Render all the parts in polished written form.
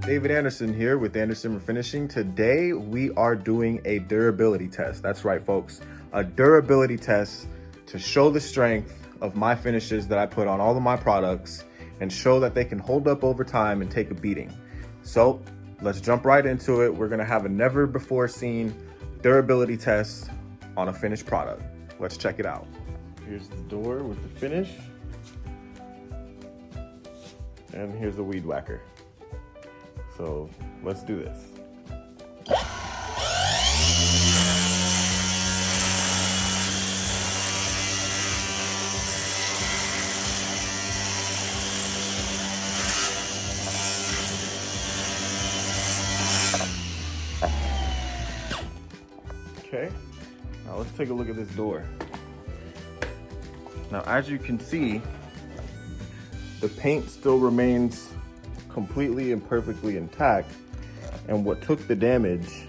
David Anderson here with Anderson Refinishing. Today we are doing a durability test. That's right, folks. A durability test to show the strength of my finishes that I put on all of my products and show that they can hold up over time and take a beating. So let's jump right into it. We're gonna have a never before seen durability test on a finished product. Let's check it out. Here's the door with the finish. And here's the weed whacker. So let's do this. Okay, now let's take a look at this door. Now, as you can see, the paint still remains completely and perfectly intact, and what took the damage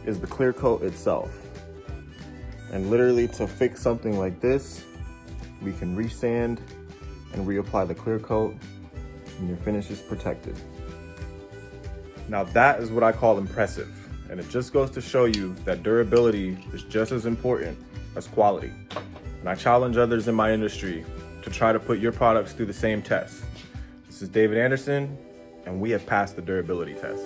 is the clear coat itself. And literally, to fix something like this, we can resand and reapply the clear coat, and your finish is protected. Now that is what I call impressive, and it just goes to show you that durability is just as important as quality. And I challenge others in my industry to try to put your products through the same test. This is David Anderson, and we have passed the durability test.